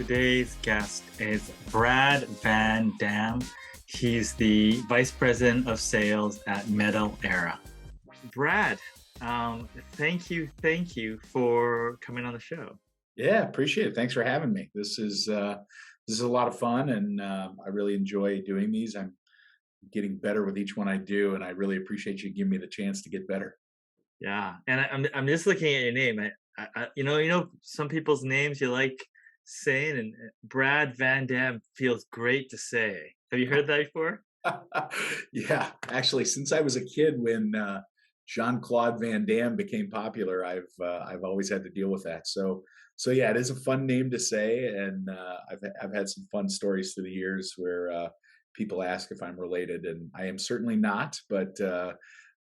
Today's guest is Brad Van Dam. He's the Vice President of Sales at Metal Era. Brad, thank you for coming on the show. Yeah, appreciate it. Thanks for having me. This is a lot of fun, and I really enjoy doing these. I'm getting better with each one I do, and I really appreciate you giving me the chance to get better. Yeah, and I'm just looking at your name. You know, some people's names you like saying, and Brad Van Dam feels great to say. Have you heard that before? Yeah, actually, since I was a kid when Jean-Claude Van Damme became popular, I've always had to deal with that. So yeah, it is a fun name to say, and I've had some fun stories through the years where people ask if I'm related, and I am certainly not, but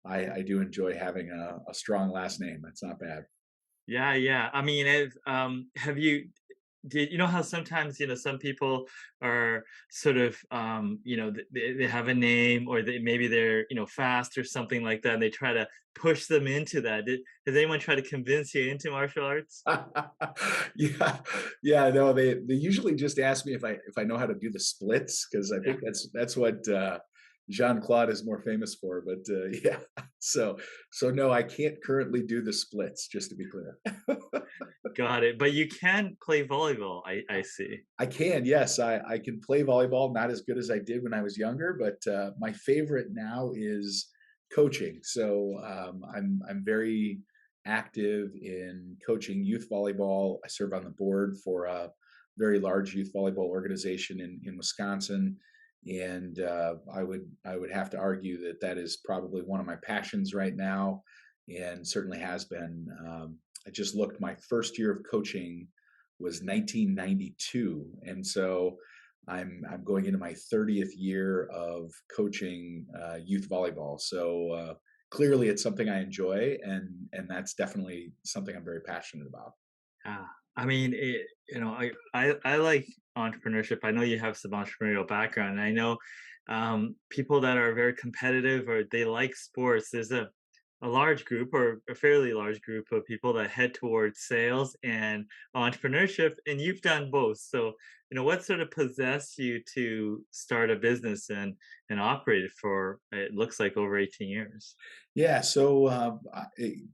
I do enjoy having a strong last name. That's not bad. Yeah, yeah. I mean, have you did you know how sometimes some people are sort of they have a name or maybe they're fast or something like that and they try to push them into that. Has anyone tried to convince you into martial arts? Yeah, yeah. No, they usually just ask me if I know how to do the splits because I Yeah. think that's what Jean Claude is more famous for. But yeah, so no, I can't currently do the splits. Just to be clear, Got it. But you can play volleyball, I see. I can. Yes, I can play volleyball. Not as good as I did when I was younger, but my favorite now is coaching. So I'm very active in coaching youth volleyball. I serve on the board for a very large youth volleyball organization in Wisconsin, and I would have to argue that that is probably one of my passions right now, and certainly has been. I just looked. My first year of coaching was 1992, and so I'm going into my 30th year of coaching youth volleyball. So clearly, it's something I enjoy, and that's definitely something I'm very passionate about. Yeah. I mean, I like entrepreneurship. I know you have some entrepreneurial background. And I know people that are very competitive or they like sports. There's a large group or a fairly large group of people that head towards sales and entrepreneurship, and you've done both. So, what sort of possessed you to start a business and operate it for it looks like over 18 years? Yeah, so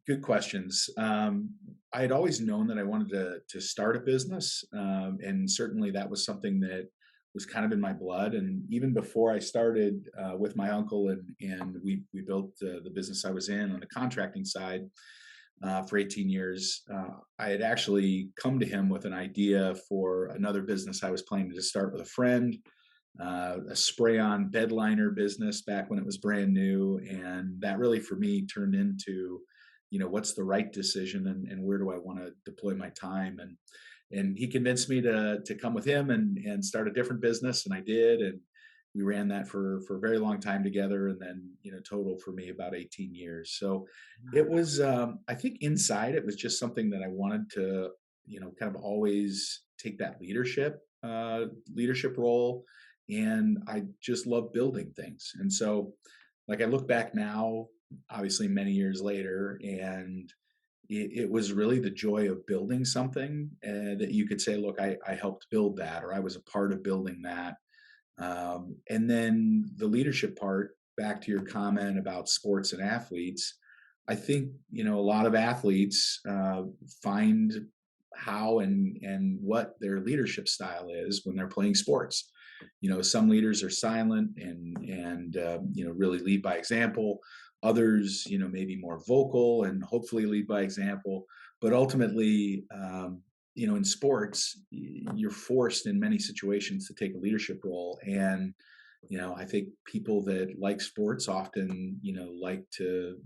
good questions. I had always known that I wanted to start a business, and certainly that was something that was kind of in my blood. And even before I started with my uncle, and we built the business I was in on the contracting side for 18 years, I had actually come to him with an idea for another business I was planning to start with a friend, a spray-on bed liner business back when it was brand new, and that really for me turned into, what's the right decision, and where do I want to deploy my time, and he convinced me to come with him and start a different business, and I did, and we ran that for a very long time together, and then total for me about 18 years. So it was, I think inside it was just something that I wanted to kind of always take that leadership role, and I just love building things. And so, like, I look back now, obviously many years later, and it was really the joy of building something that you could say, look, I helped build that, or I was a part of building that. And then the leadership part, back to your comment about sports and athletes, I think a lot of athletes find how and what their leadership style is when they're playing sports. Some leaders are silent and really lead by example. Others, maybe more vocal and hopefully lead by example. But ultimately, in sports, you're forced in many situations to take a leadership role. And I think people that like sports often, like to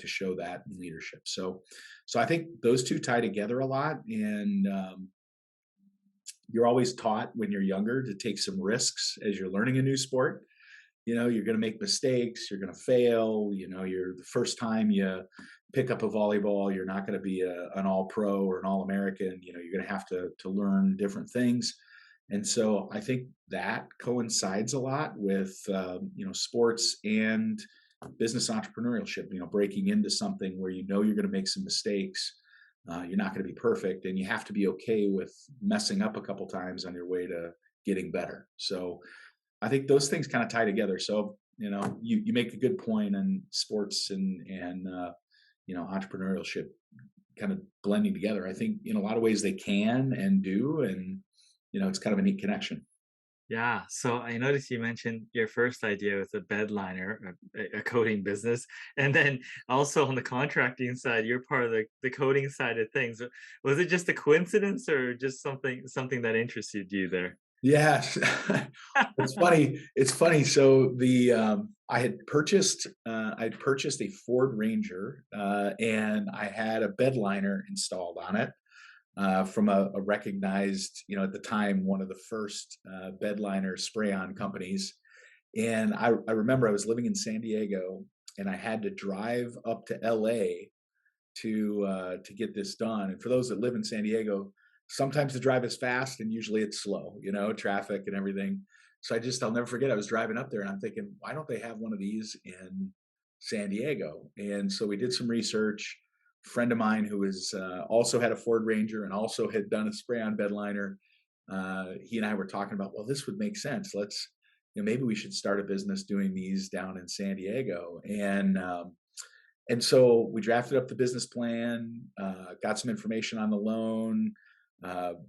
show that in leadership. So I think those two tie together a lot, and you're always taught when you're younger to take some risks as you're learning a new sport. You're going to make mistakes, you're going to fail. You're the first time you pick up a volleyball, you're not going to be an all pro or an all American. You're going to have to learn different things. And so I think that coincides a lot with sports and business entrepreneurship. Breaking into something where you're going to make some mistakes, You're not going to be perfect, and you have to be okay with messing up a couple times on your way to getting better. So I think those things kind of tie together. So you make a good point on sports and entrepreneurship kind of blending together. I think in a lot of ways they can and do, and it's kind of a neat connection. Yeah. So I noticed you mentioned your first idea with a bed liner, a coding business, and then also on the contracting side, you're part of the coding side of things. Was it just a coincidence, or just something that interested you there? Yes. It's funny. It's funny. So I'd purchased a Ford Ranger, and I had a bed liner installed on it from a recognized, at the time, one of the first bed liner spray on companies. And I remember I was living in San Diego, and I had to drive up to LA to get this done. And for those that live in San Diego, sometimes the drive is fast and usually it's slow, traffic and everything. So I'll never forget. I was driving up there and I'm thinking, why don't they have one of these in San Diego? And so we did some research. A friend of mine who was also had a Ford Ranger and also had done a spray on bed liner. He and I were talking about, well, this would make sense. Let's, maybe we should start a business doing these down in San Diego. And so we drafted up the business plan, got some information on the loan.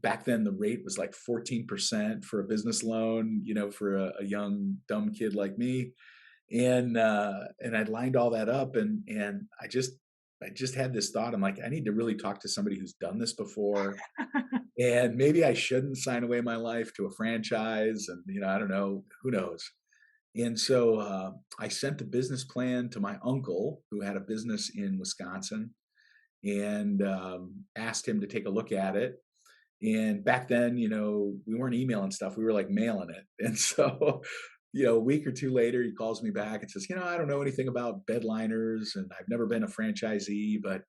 Back then, the rate was like 14% for a business loan, for a young dumb kid like me. And I lined all that up, and I just had this thought. I'm like, I need to really talk to somebody who's done this before, and maybe I shouldn't sign away my life to a franchise. And I don't know, who knows. And so I sent the business plan to my uncle, who had a business in Wisconsin, and asked him to take a look at it. And back then, we weren't emailing stuff; we were like mailing it. And so, a week or two later, he calls me back and says, "I don't know anything about bed liners, and I've never been a franchisee, but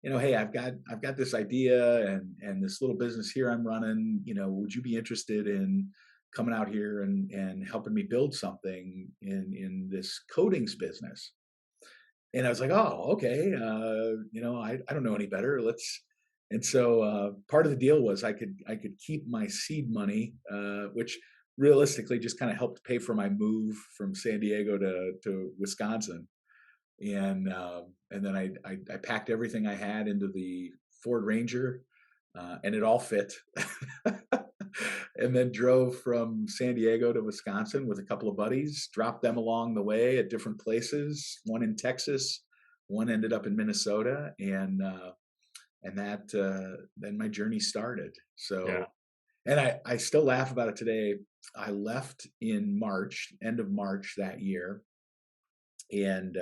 hey, I've got this idea and this little business here I'm running. Would you be interested in coming out here and helping me build something in this coatings business?" And I was like, "Oh, okay. I don't know any better. Let's." And so part of the deal was I could keep my seed money, which realistically just kind of helped pay for my move from San Diego to Wisconsin. And then I packed everything I had into the Ford Ranger, and it all fit. And then drove from San Diego to Wisconsin with a couple of buddies, dropped them along the way at different places, one in Texas, one ended up in Minnesota, and that then my journey started. Yeah. So, and I still laugh about it today. I left in March, end of March that year, and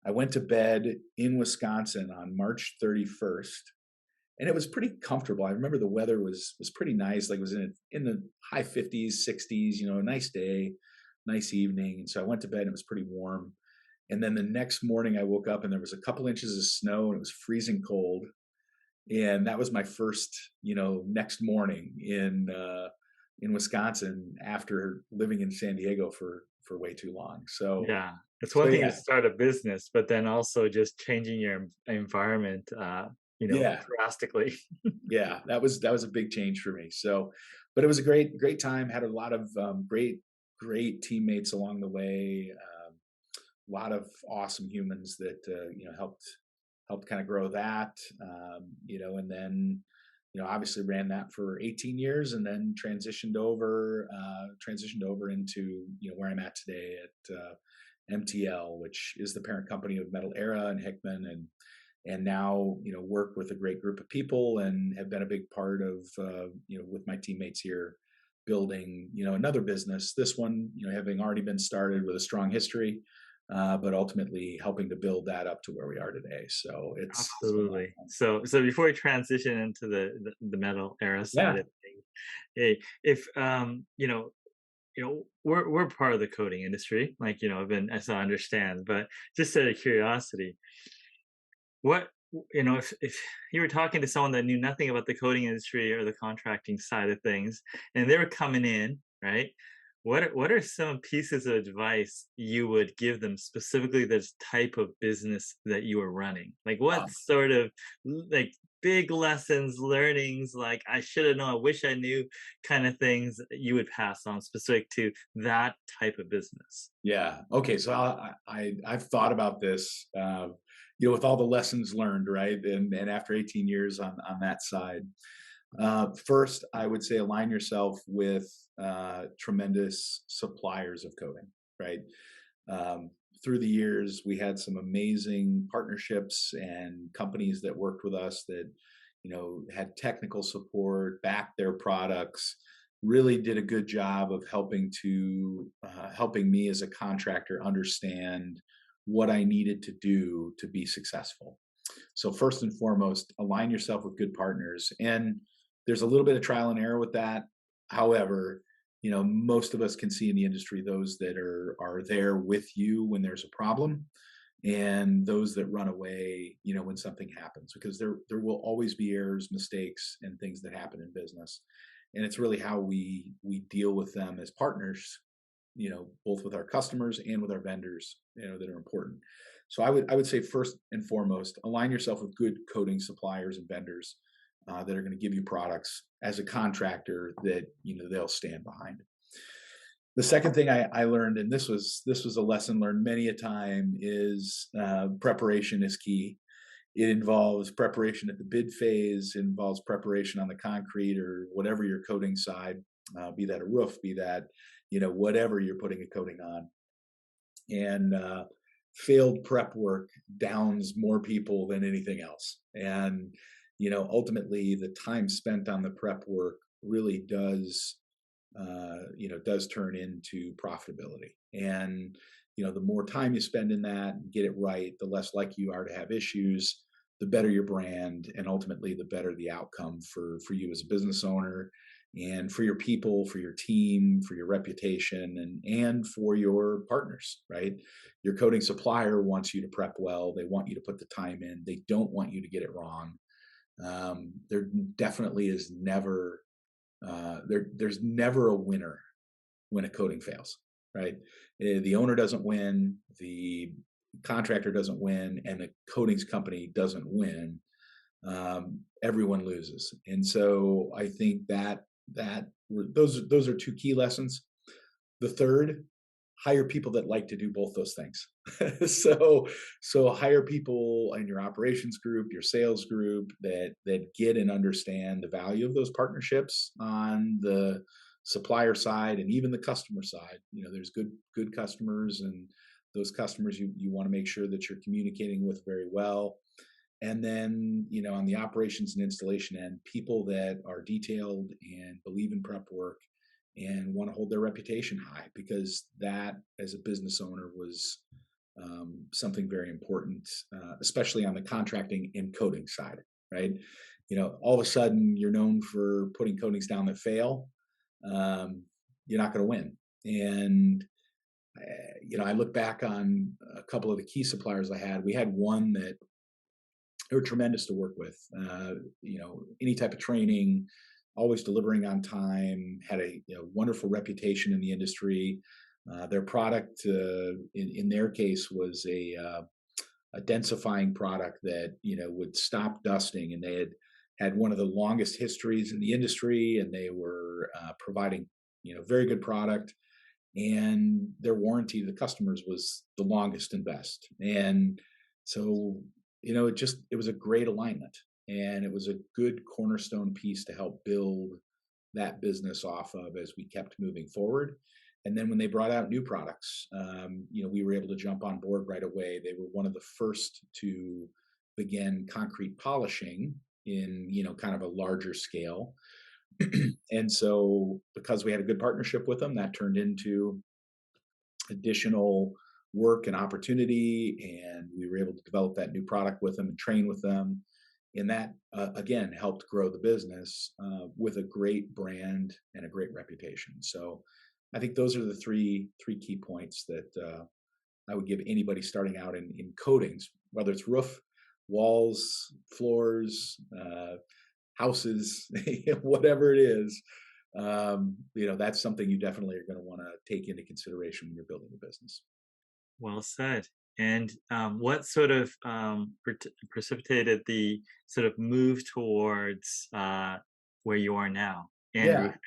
I went to bed in Wisconsin on March 31st, and it was pretty comfortable. I remember the weather was pretty nice. Like, it was in the high 50s, 60s. A nice day, nice evening. And so I went to bed, and it was pretty warm. And then the next morning, I woke up, and there was a couple inches of snow, and it was freezing cold. And that was my first, next morning in Wisconsin after living in San Diego for way too long. So Yeah. It's so one thing to yeah, start a business, but then also just changing your environment, yeah. drastically. Yeah, that was a big change for me. So, but it was a great time. Had a lot of great teammates along the way. A lot of awesome humans that helped kind of grow that. And then obviously ran that for 18 years, and then transitioned over into where I'm at today at MTL, which is the parent company of Metal Era and Hickman, and now work with a great group of people and have been a big part of with my teammates here building another business, this one having already been started with a strong history, but ultimately helping to build that up to where we are today. So it's been a lot of Absolutely. fun. So before we transition into the metal era side Yeah. of things, hey, if we're part of the coding industry, like, even as I understand, but just out of curiosity, what if you were talking to someone that knew nothing about the coding industry or the contracting side of things, and they were coming in, right? What are some pieces of advice you would give them, specifically this type of business that you are running? Like, what Um, sort of like big lessons, learnings, like I should have known, I wish I knew kind of things you would pass on specific to that type of business? Yeah. Okay. So I've thought about this, with all the lessons learned, right? And after 18 years on that side, first, I would say align yourself with tremendous suppliers of coding, right? Um, Through the years, we had some amazing partnerships and companies that worked with us that, had technical support, backed their products, really did a good job of helping me as a contractor understand what I needed to do to be successful. So first and foremost, align yourself with good partners. And there's a little bit of trial and error with that. However, most of us can see in the industry those that are there with you when there's a problem, and those that run away, when something happens, because there will always be errors, mistakes, and things that happen in business. And it's really how we deal with them as partners, both with our customers and with our vendors, that are important. So I would say first and foremost, align yourself with good coding suppliers and vendors that are going to give you products as a contractor that they'll stand behind. The second thing I learned, and this was a lesson learned many a time, is preparation is key. It involves preparation at the bid phase. It involves preparation on the concrete or whatever your coating side, be that a roof, be that whatever you're putting a coating on. And failed prep work downs more people than anything else. And ultimately, the time spent on the prep work really does turn into profitability. And the more time you spend in that, get it right, the less likely you are to have issues, the better your brand, and ultimately the better the outcome for you as a business owner, and for your people, for your team, for your reputation, and for your partners, right? Your coding supplier wants you to prep well. They want you to put the time in. They don't want you to get it wrong. There definitely is never there's never a winner when a coating fails, right? The owner doesn't win, the contractor doesn't win, and the coatings company doesn't win. Everyone loses. And so I think those are two key lessons. The third, hire people that like to do both those things. So hire people in your operations group, your sales group, that get and understand the value of those partnerships on the supplier side and even the customer side. There's good customers, and those customers you want to make sure that you're communicating with very well. And then, on the operations and installation end, people that are detailed and believe in prep work and want to hold their reputation high, because that, as a business owner, was something very important, especially on the contracting and coating side, right? All of a sudden you're known for putting coatings down that fail. You're not going to win. And I look back on a couple of the key suppliers I had. We had one that they were tremendous to work with. Any type of training, always delivering on time, had a wonderful reputation in the industry. Their product, in their case, was a densifying product that would stop dusting, and they had one of the longest histories in the industry, and they were providing very good product, and their warranty to the customers was the longest and best. And so it was a great alignment, and it was a good cornerstone piece to help build that business off of as we kept moving forward. And then when they brought out new products, we were able to jump on board right away. They were one of the first to begin concrete polishing in kind of a larger scale. And so, because we had a good partnership with them, that turned into additional work and opportunity, and we were able to develop that new product with them and train with them. And that, again, helped grow the business with a great brand and a great reputation. So I think those are the three key points that I would give anybody starting out in coatings, whether it's roof, walls, floors, houses, whatever it is. That's something you definitely are going to want to take into consideration when you're building a business. Well said. And what sort of precipitated the sort of move towards where you are now and Yeah. roofing?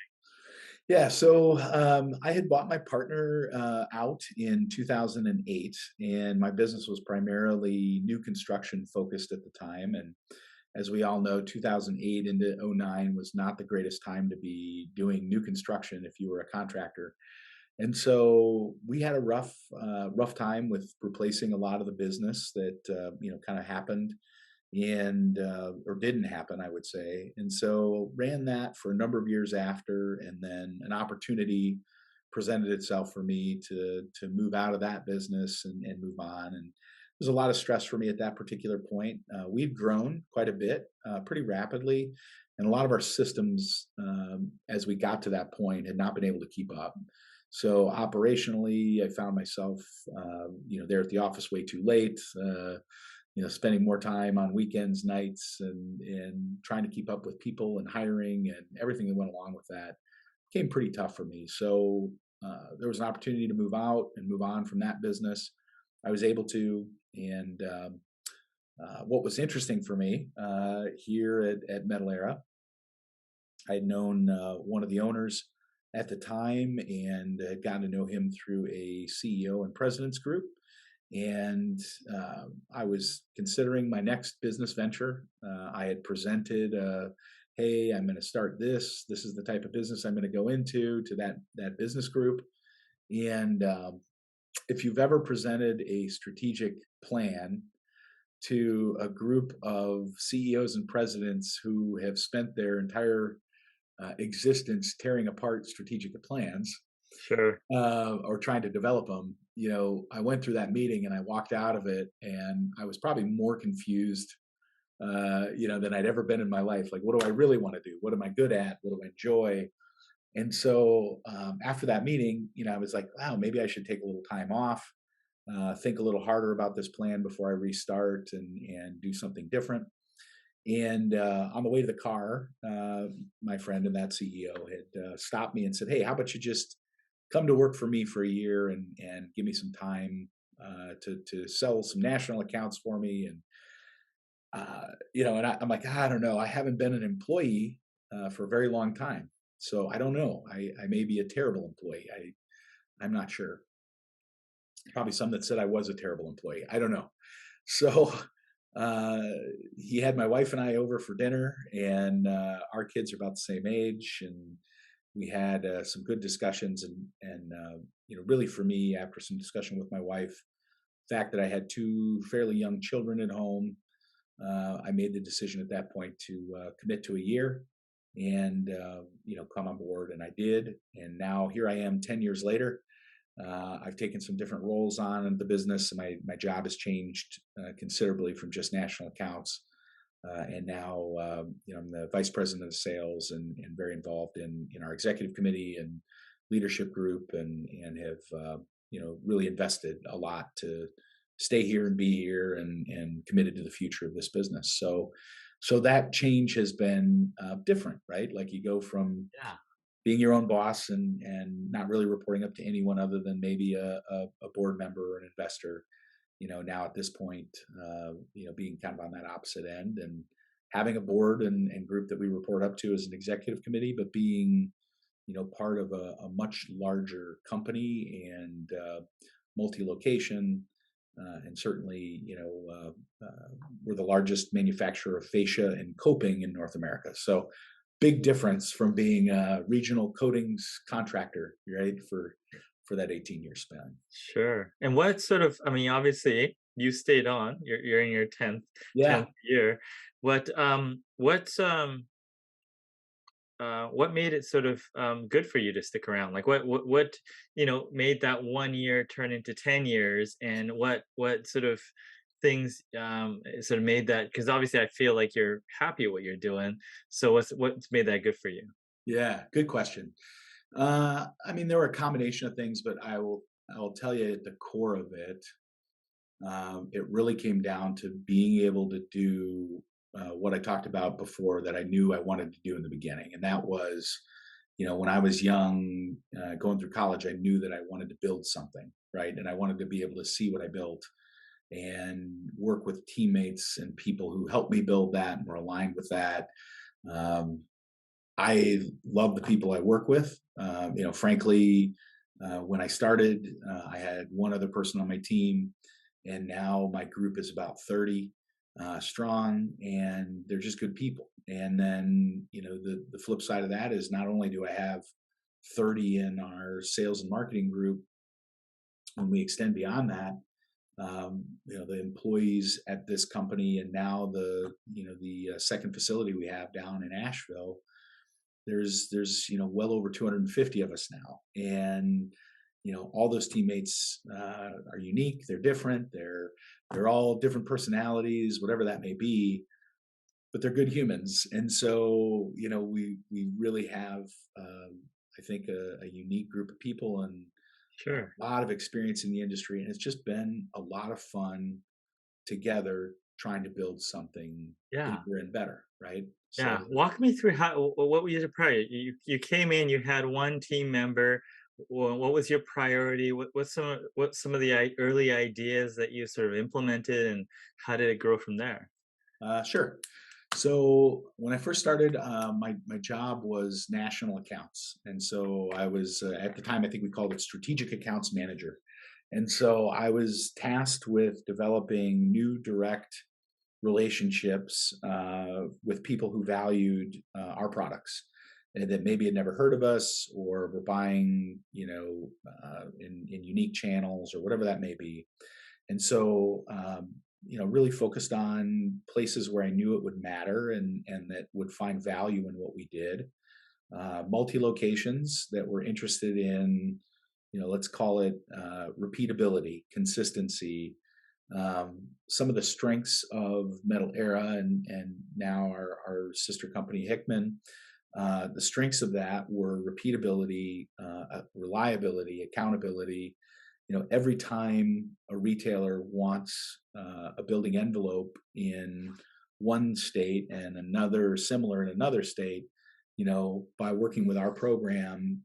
Yeah, so I had bought my partner out in 2008, and my business was primarily new construction focused at the time. And as we all know, 2008 into '09 was not the greatest time to be doing new construction if you were a contractor. And so we had a rough time with replacing a lot of the business that kind of happened and or didn't happen, I would say. And so ran that for a number of years after, and then an opportunity presented itself for me to move out of that business and move on. And there's a lot of stress for me at that particular point. We've grown quite a bit, pretty rapidly, and a lot of our systems, as we got to that point, had not been able to keep up. So operationally, I found myself, there at the office way too late. Spending more time on weekends, nights, and trying to keep up with people and hiring and everything that went along with that became pretty tough for me. So there was an opportunity to move out and move on from that business. I was able to, and what was interesting for me here at Metal Era, I had known one of the owners at the time and had gotten to know him through a CEO and president's group. And I was considering my next business venture. I had presented, "Hey, I'm going to start this. This is the type of business I'm going to go into," to that business group. And if you've ever presented a strategic plan to a group of CEOs and presidents who have spent their entire existence tearing apart strategic plans, Sure. or trying to develop them, I went through that meeting and I walked out of it and I was probably more confused, than I'd ever been in my life. Like, what do I really want to do? What am I good at? What do I enjoy? And so after that meeting, I was like, wow, maybe I should take a little time off, think a little harder about this plan before I restart and do something different. And on the way to the car, my friend and that CEO had stopped me and said, "Hey, how about you just come to work for me for a year and give me some time to sell some national accounts for me?" And I'm like, I don't know. I haven't been an employee for a very long time, so I don't know. I may be a terrible employee. I'm not sure. Probably some that said I was a terrible employee. I don't know. So uh, he had my wife and I over for dinner, and our kids are about the same age, and we had some good discussions, and really for me, after some discussion with my wife, the fact that I had two fairly young children at home, I made the decision at that point to commit to a year and come on board, and I did, and now here I am 10 years later. I've taken some different roles on in the business. My job has changed considerably from just national accounts, and now I'm the vice president of sales and very involved in our executive committee and leadership group, and have really invested a lot to stay here and be here and committed to the future of this business. So that change has been different, right? Like you go from Yeah. being your own boss and not really reporting up to anyone other than maybe a board member or an investor, now at this point, being kind of on that opposite end and having a board and group that we report up to as an executive committee, but being part of a much larger company and multi-location, and certainly we're the largest manufacturer of fascia and coping in North America. So big difference from being a regional coatings contractor, right? For that 18-year span. Sure. And what sort of, I mean, obviously you stayed on, you're in your 10th Yeah, year. What made it sort of good for you to stick around? Like what made that 1 year turn into 10 years, and what sort of things sort of made that, because obviously I feel like you're happy with what you're doing. So what's made that good for you? yeah, good question. I mean, there were a combination of things, but I will tell you at the core of it, it really came down to being able to do what I talked about before that I knew I wanted to do in the beginning. And that was, when I was young, going through college, I knew that I wanted to build something, right? And I wanted to be able to see what I built. and work with teammates and people who helped me build that and were aligned with that. Um, I love the people I work with. Frankly, when I started, I had one other person on my team, and now my group is about 30 strong, and they're just good people. And then, the flip side of that is not only do I have 30 in our sales and marketing group, when we extend beyond that, the employees at this company, and now the second facility we have down in Asheville, there's well over 250 of us now, and all those teammates are unique. They're different. They're all different personalities, whatever that may be, but they're good humans. And so we really have, I think, a unique group of people, and a Sure. lot of experience in the industry, and it's just been a lot of fun together trying to build something Yeah. bigger and better, right? Yeah. So Walk me through what were your priority? You came in, you had one team member. What was your priority? What some of the early ideas that you sort of implemented, and how did it grow from there? sure. So when I first started, my job was national accounts, and so I was, at the time, I think we called it strategic accounts manager. And so I was tasked with developing new direct relationships with people who valued our products, and that maybe had never heard of us or were buying, in unique channels or whatever that may be. And so, really focused on places where I knew it would matter, and that would find value in what we did. Multi locations that were interested in, let's call it repeatability, consistency, some of the strengths of Metal Era, and now our sister company Hickman. The strengths of that were repeatability, reliability, accountability. Every time a retailer wants a building envelope in one state and another similar in another state, by working with our program,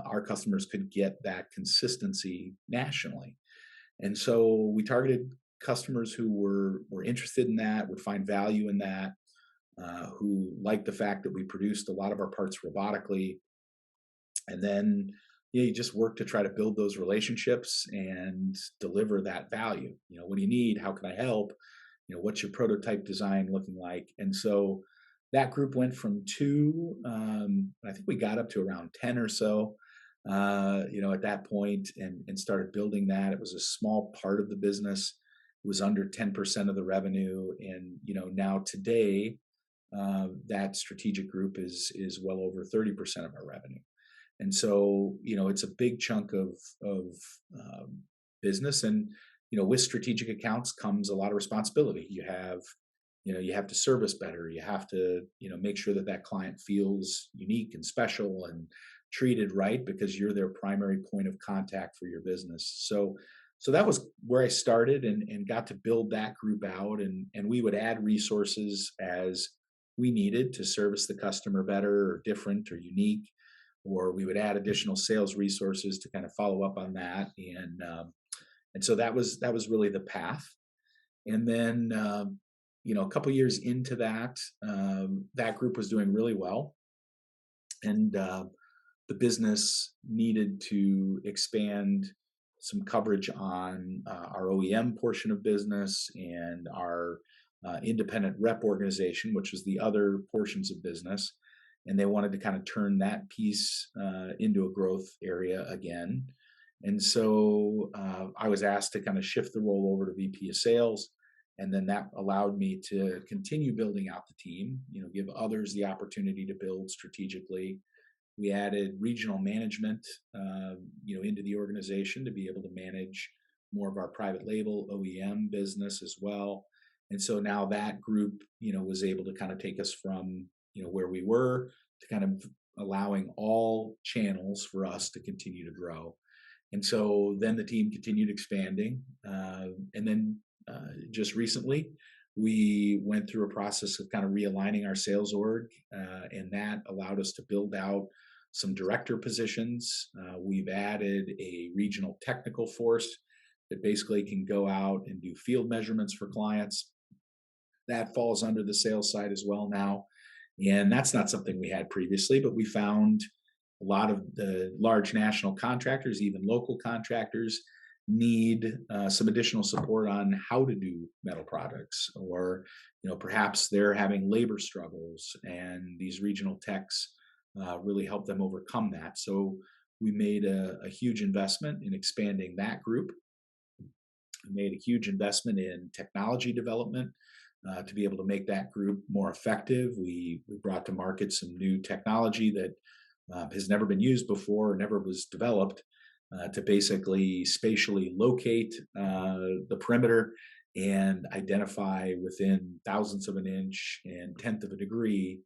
our customers could get that consistency nationally. And so we targeted customers who were interested in that, would find value in that, who liked the fact that we produced a lot of our parts robotically. And then you just work to try to build those relationships and deliver that value. What do you need? How can I help? What's your prototype design looking like? And so that group went from two, I think we got up to around 10 or so, at that point, and started building that. It was a small part of the business. It was under 10% of the revenue. And, now today, that strategic group is well over 30% of our revenue. And so, it's a big chunk of business. And with strategic accounts comes a lot of responsibility. You have to service better. You have to make sure that that client feels unique and special and treated right, because you're their primary point of contact for your business. So that was where I started, and got to build that group out, and we would add resources as we needed to service the customer better or different or unique, or we would add additional sales resources to kind of follow up on that. And so that was really the path. And then, a couple years into that, that group was doing really well, and the business needed to expand some coverage on our OEM portion of business and our independent rep organization, which was the other portions of business. And they wanted to kind of turn that piece into a growth area again. And so I was asked to kind of shift the role over to VP of sales. And then that allowed me to continue building out the team, give others the opportunity to build strategically. We added regional management, into the organization to be able to manage more of our private label OEM business as well. And so now that group, was able to kind of take us from, where we were, to kind of allowing all channels for us to continue to grow. And so then the team continued expanding. And then just recently, we went through a process of kind of realigning our sales org, and that allowed us to build out some director positions. We've added a regional technical force that basically can go out and do field measurements for clients. That falls under the sales side as well now. And that's not something we had previously, but we found a lot of the large national contractors, even local contractors, need some additional support on how to do metal products, or perhaps they're having labor struggles, and these regional techs really help them overcome that. So we made a huge investment in expanding that group. We made a huge investment in technology development to be able to make that group more effective. We brought to market some new technology that has never been used before, never was developed, to basically spatially locate the perimeter and identify within thousandths of an inch and tenth of a degree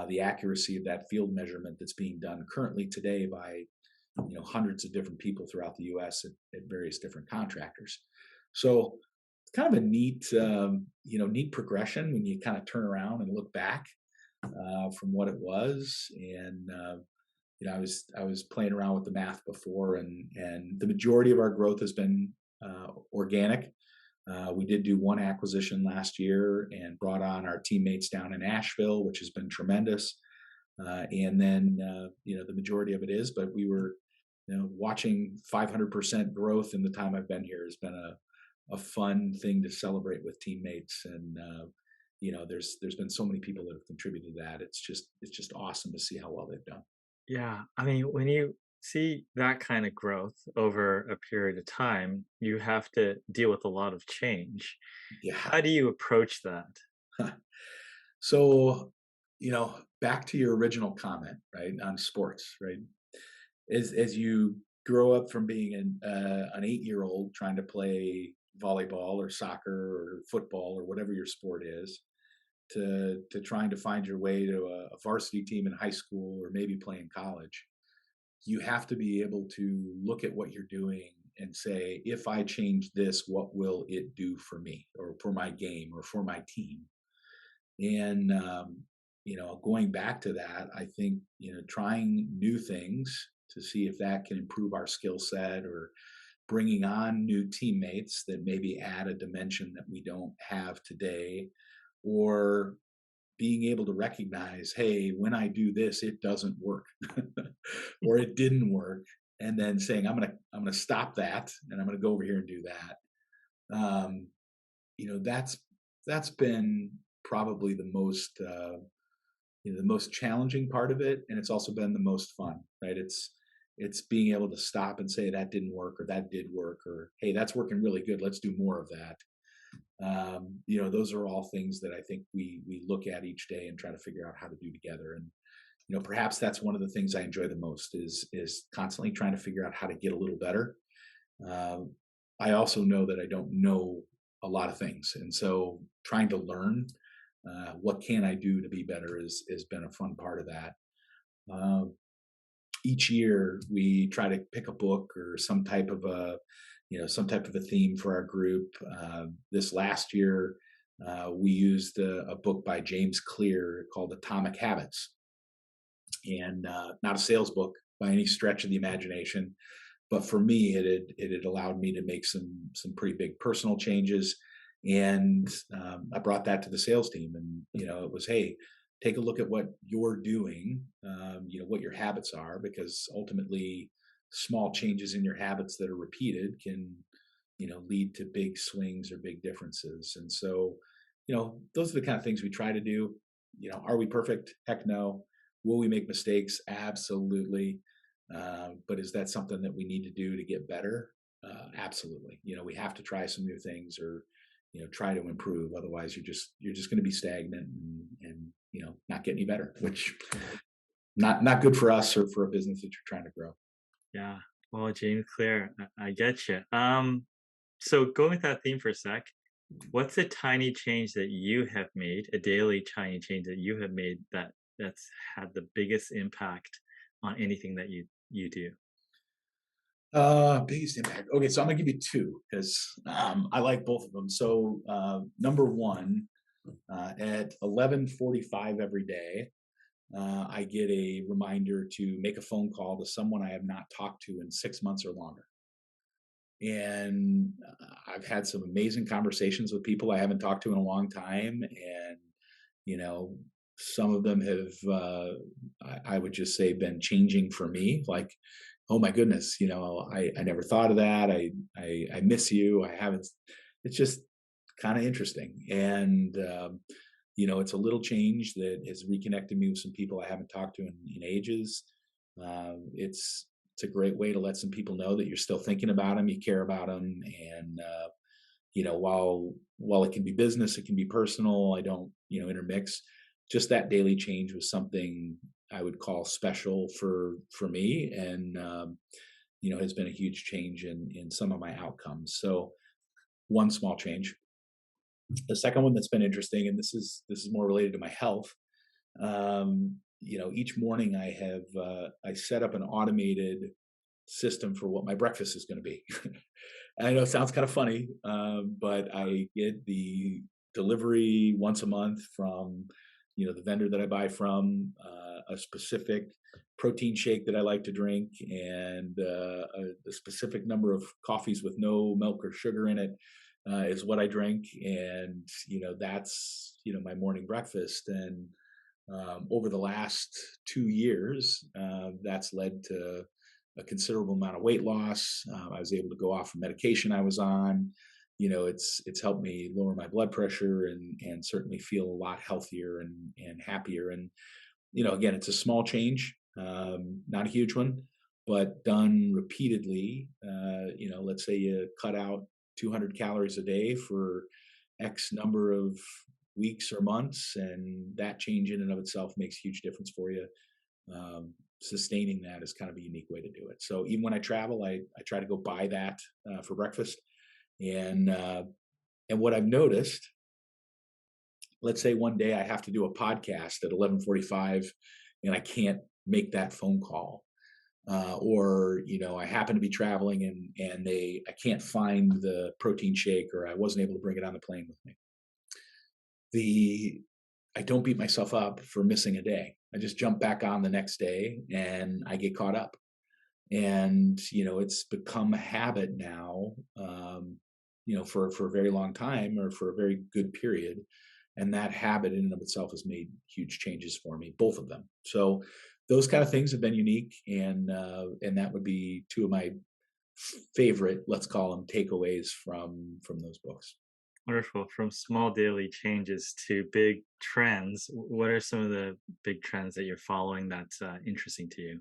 the accuracy of that field measurement that's being done currently today by hundreds of different people throughout the U.S. At various different contractors. So it's kind of a neat progression when you kind of turn around and look back from what it was. And I was playing around with the math before, and the majority of our growth has been organic. We did do one acquisition last year and brought on our teammates down in Asheville, which has been tremendous. And then the majority of it is, but we were watching 500% growth in the time I've been here has been a fun thing to celebrate with teammates. And there's been so many people that have contributed to that. It's just awesome to see how well they've done. Yeah, I mean, when you see that kind of growth over a period of time, you have to deal with a lot of change. Yeah. How do you approach that? So, back to your original comment, right, on sports, right? As you grow up from being an 8-year-old trying to play volleyball or soccer or football or whatever your sport is, to trying to find your way to a varsity team in high school or maybe playing college, you have to be able to look at what you're doing and say, if I change this, what will it do for me or for my game or for my team? And going back to that, I think trying new things to see if that can improve our skill set, or bringing on new teammates that maybe add a dimension that we don't have today, or being able to recognize, hey, when I do this, it doesn't work, or it didn't work, and then saying, I'm gonna stop that, and I'm gonna go over here and do that. Um, that's been probably the most challenging part of it, and it's also been the most fun, right? It's being able to stop and say that didn't work, or that did work, or hey, that's working really good. Let's do more of that. Those are all things that I think we look at each day and try to figure out how to do together. And perhaps that's one of the things I enjoy the most is constantly trying to figure out how to get a little better. Um, I also know that I don't know a lot of things, and so trying to learn what can I do to be better has been a fun part of that. Um, each year we try to pick a book or some type of a theme for our group. This last year, we used a book by James Clear called Atomic Habits, and not a sales book by any stretch of the imagination, but for me, it had allowed me to make some pretty big personal changes. And I brought that to the sales team, and it was, hey, take a look at what you're doing, what your habits are, because ultimately, small changes in your habits that are repeated can lead to big swings or big differences. And so those are the kind of things we try to do. Are we perfect? Heck no. Will we make mistakes? Absolutely. But is that something that we need to do to get better? Absolutely. We have to try some new things, or try to improve. Otherwise, you're just going to be stagnant, and not get any better, which not good for us or for a business that you're trying to grow. Yeah. Well, James Clear, I get you. So going with that theme for a sec, what's a tiny change that you have made, a daily tiny change that you have made that's had the biggest impact on anything that you do? Biggest impact. Okay, so I'm gonna give you two because I like both of them. So number one, at 11:45 every day, I get a reminder to make a phone call to someone I have not talked to in 6 months or longer. And I've had some amazing conversations with people I haven't talked to in a long time, and you know, some of them have, I would just say, been changing for me. Like, oh my goodness, I never thought of that. I miss you. I haven't. It's just kind of interesting, and it's a little change that has reconnected me with some people I haven't talked to in ages. It's a great way to let some people know that you're still thinking about them, you care about them, and while it can be business, it can be personal. I don't intermix. Just that daily change was something I would call special for me, and has been a huge change in some of my outcomes. So one small change. The second one that's been interesting, and this is more related to my health. Each morning I set up an automated system for what my breakfast is going to be. I know it sounds kind of funny, but I get the delivery once a month from the vendor that I buy from, a specific protein shake that I like to drink, and a specific number of coffees with no milk or sugar in it is what I drink, and that's my morning breakfast. And over the last 2 years, that's led to a considerable amount of weight loss. I was able to go off of medication I was on. It's helped me lower my blood pressure and certainly feel a lot healthier and happier. And again, it's a small change, not a huge one, but done repeatedly. Let's say you cut out 200 calories a day for X number of weeks or months, and that change in and of itself makes a huge difference for you. Sustaining that is kind of a unique way to do it. So even when I travel, I try to go buy that for breakfast. And what I've noticed, let's say one day I have to do a podcast at 11:45, and I can't make that phone call, or I happen to be traveling and I can't find the protein shake, or I wasn't able to bring it on the plane with me. I don't beat myself up for missing a day. I just jump back on the next day and I get caught up. And it's become a habit now, for a very long time, or for a very good period. And that habit in and of itself has made huge changes for me, both of them. So those kind of things have been unique, and that would be two of my favorite, let's call them, takeaways from those books. Wonderful. From small daily changes to big trends, what are some of the big trends that you're following that's interesting to you?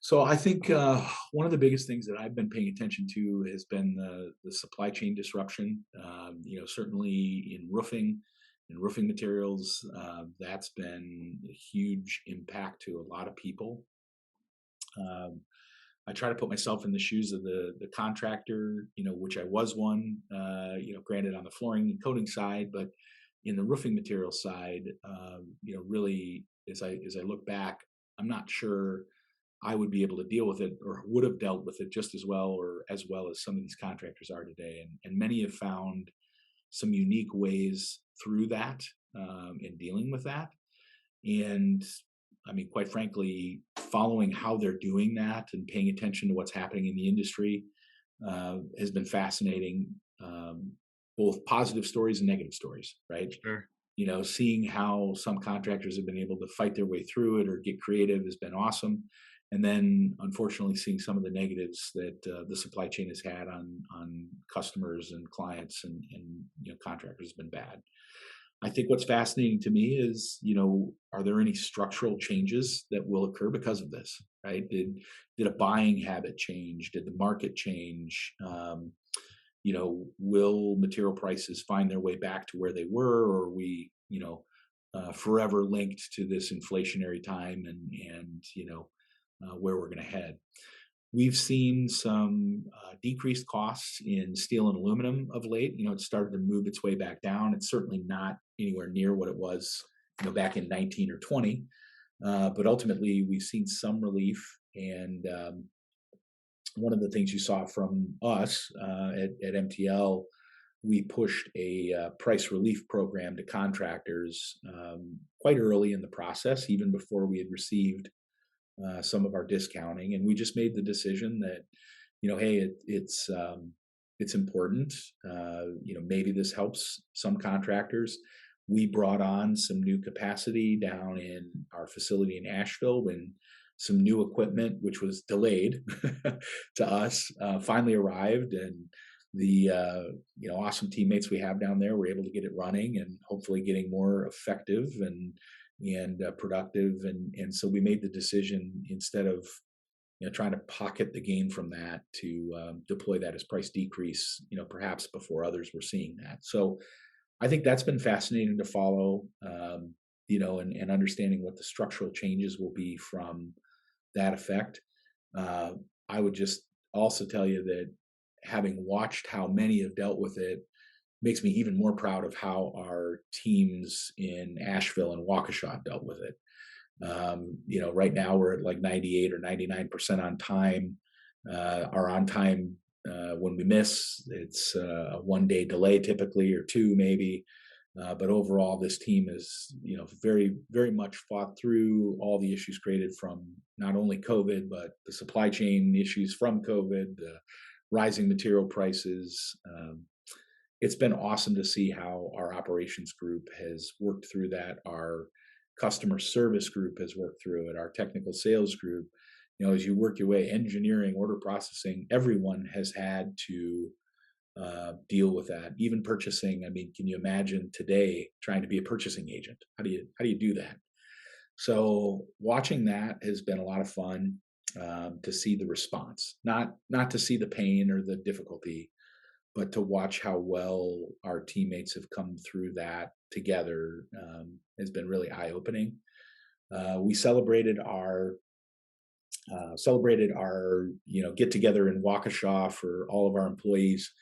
So I think one of the biggest things that I've been paying attention to has been the supply chain disruption. Certainly in roofing materials, that's been a huge impact to a lot of people. Um, I try to put myself in the shoes of the contractor, which I was one. Granted on the flooring and coating side, but in the roofing material side, really as I look back, I'm not sure I would be able to deal with it, or would have dealt with it just as well, or as well as some of these contractors are today. And many have found some unique ways through that, in dealing with that. And I mean, quite frankly, following how they're doing that and paying attention to what's happening in the industry has been fascinating. Both positive stories and negative stories, right? Sure. Seeing how some contractors have been able to fight their way through it or get creative has been awesome. And then, unfortunately, seeing some of the negatives that the supply chain has had on customers and clients and contractors has been bad. I think what's fascinating to me is, are there any structural changes that will occur because of this? Right? Did a buying habit change? Did the market change? Will material prices find their way back to where they were, or are we, forever linked to this inflationary time, and where we're going to head? We've seen some decreased costs in steel and aluminum of late. It's started to move its way back down. It's certainly not anywhere near what it was, back in 19 or 20. But ultimately, we've seen some relief. And one of the things you saw from us at MTL, we pushed a price relief program to contractors quite early in the process, even before we had received some of our discounting. And we just made the decision that, hey, it's important. Maybe this helps some contractors. We brought on some new capacity down in our facility in Asheville when some new equipment, which was delayed to us, finally arrived, and the awesome teammates we have down there were able to get it running and hopefully getting more effective and productive. And so we made the decision, instead of trying to pocket the gain from that, to deploy that as price decrease, perhaps before others were seeing that. So I think that's been fascinating to follow, and understanding what the structural changes will be from that effect. Uh, I would just also tell you that, having watched how many have dealt with it, makes me even more proud of how our teams in Asheville and Waukesha dealt with it. Right now we're at like 98 or 99% on time. Our on time, when we miss, it's a 1 day delay typically, or two maybe. But overall, this team is, very, very much fought through all the issues created from not only COVID, but the supply chain issues from COVID, the rising material prices. It's been awesome to see how our operations group has worked through that. Our customer service group has worked through it. Our technical sales group, as you work your way, engineering, order processing, everyone has had to deal with that. Even purchasing. I mean, can you imagine today trying to be a purchasing agent? How do you do that? So watching that has been a lot of fun, to see the response, not to see the pain or the difficulty, but to watch how well our teammates have come through that together, has been really eye opening. We celebrated our get together in Waukesha for all of our employees.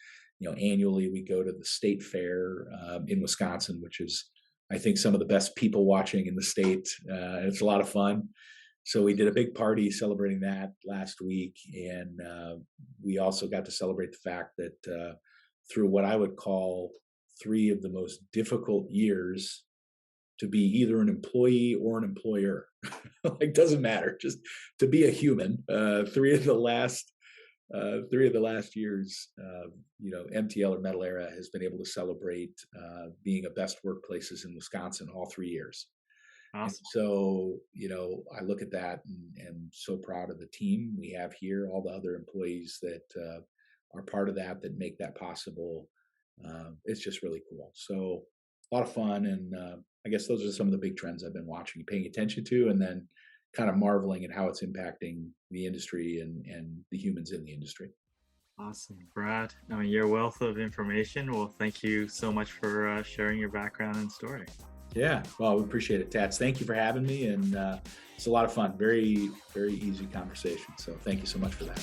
Annually we go to the state fair, in Wisconsin, which is, I think, some of the best people watching in the state. It's a lot of fun. So we did a big party celebrating that last week, and we also got to celebrate the fact that, through what I would call three of the most difficult years to be either an employee or an employer, like, doesn't matter, just to be a human. Three of the last years, MTL or Metal Era has been able to celebrate, being a best workplaces in Wisconsin all 3 years. And Awesome. so, I look at that and am so proud of the team we have here, all the other employees that are part of that make that possible. It's just really cool. So a lot of fun, and I guess those are some of the big trends I've been watching, paying attention to, and then kind of marveling at how it's impacting the industry and the humans in the industry. Awesome, Brad. I mean, your wealth of information. Well, thank you so much for sharing your background and story. Yeah, well, we appreciate it, Tats. Thank you for having me, and it's a lot of fun. Very, very easy conversation. So thank you so much for that.